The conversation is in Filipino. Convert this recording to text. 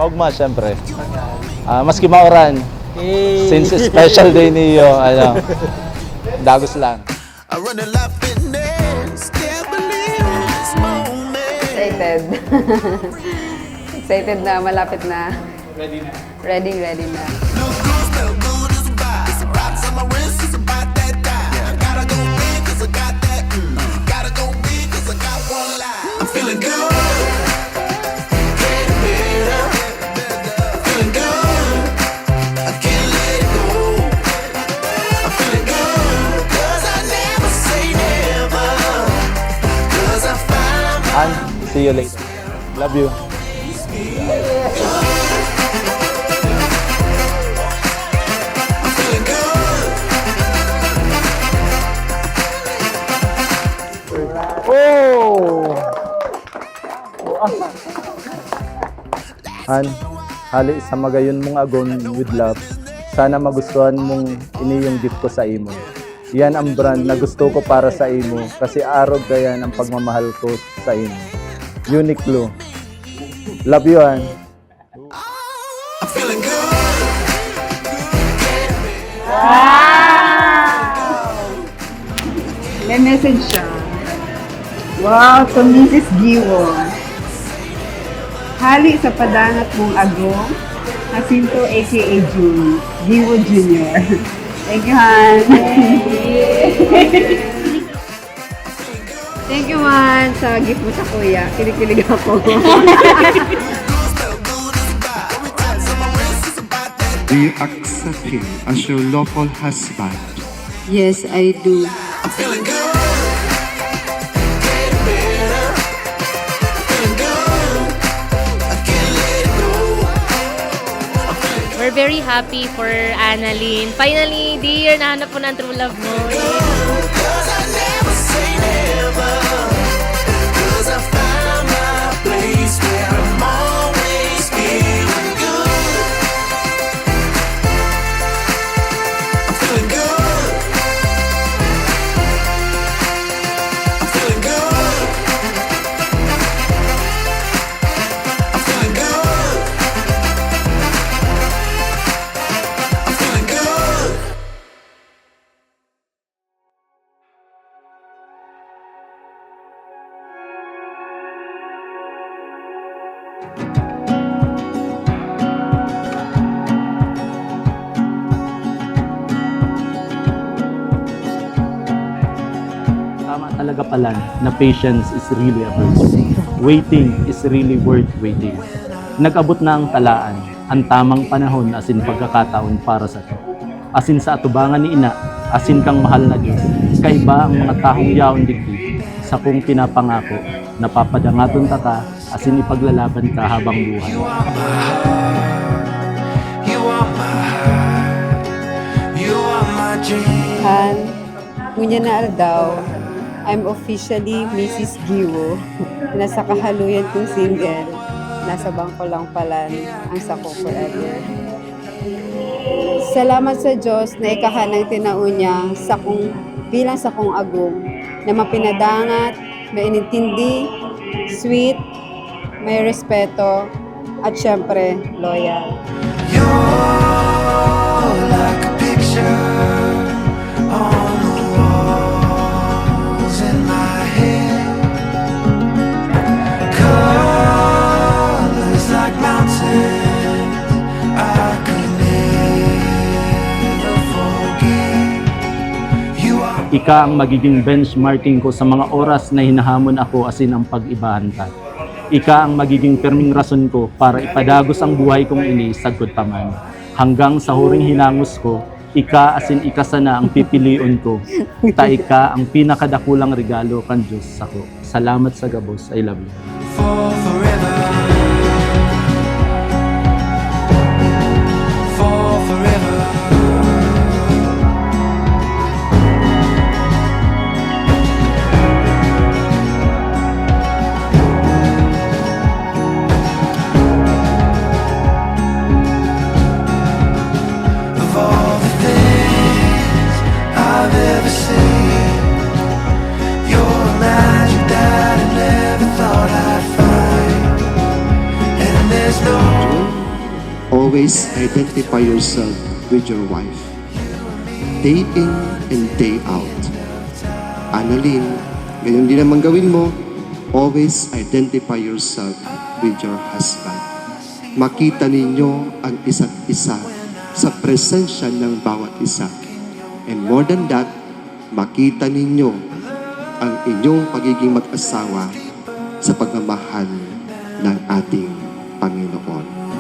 Maugma, syempre. Maski mauran. Since special day niyo, ano, dagos lang. Excited. Excited na, malapit na. Ready na. Ready na. And see you later. Love you. Oh! Han, hali sa magayon mong agon with love. Sana magustuhan mong ini yung gift ko sa imo. Yan ang brand na gusto ko para sa imo kasi arog kaya ang pagmamahal ko sa imo. Uniqlo. Love you, Han. May message siya. Wow, to Mrs. Giwo. Hali sa padangat mong agong, Jacinto aka June, Giwo Jr. Thank you, Han. Thank you, man, sa gift mo sa kuya. Kilig-kilig ako. Do you accept him as your lawful husband? Yes, I do. We're very happy for Annalyn. Finally, the year na hanap po ng true love mo. Tama talaga pala na patience is really a virtue. Waiting is really worth waiting. Nag-abot na ang talaan, ang tamang panahon asin pagkakataon para sa to. Asin sa atubangan ni ina, asin kang mahal na Diyos. Kaiba ang mga tahong yaon digdi, sa kung pinapangako, napapadangaton ka, asin ipaglalaban ka habang buhay. Han, ngunya na aldaw, I'm officially Mrs. Giwo. Nasa kahaluyan kong single, nasa bangko lang palan ang sako forever. Salamat sa Diyos na ikahanang tinaunya sa kong bilang sa kong agong na mapinadangat, mainintindi, sweet, may respeto, at syempre, loyal. Like a picture on the walls in my head. Colors like mountains I could never forget. You are Ika ang magiging benchmarking ko sa mga oras na hinahamon ako asin ang pag-ibahanta. Ika ang magiging perming rason ko para ipadagos ang buhay kong ini sagod pa man. Hanggang sa huring hinangos ko, ika asin ikasana ang pipilion ko. Ta ika ang pinakadakulang regalo kan Diyos sako. Salamat sa gabos. I love you. for forever. For forever. Of all the things I've ever seen, you're a magic that I never thought I'd find. And there's no always identify yourself with your wife. Day in and day out. Annalyn, ganyan din naman gawin mo. Always identify yourself with your husband. Makita ninyo ang isa't isa sa presensya ng bawat isa. And more than that, makita ninyo ang inyong pagiging mag-asawa sa pagmamahal ng ating Panginoon.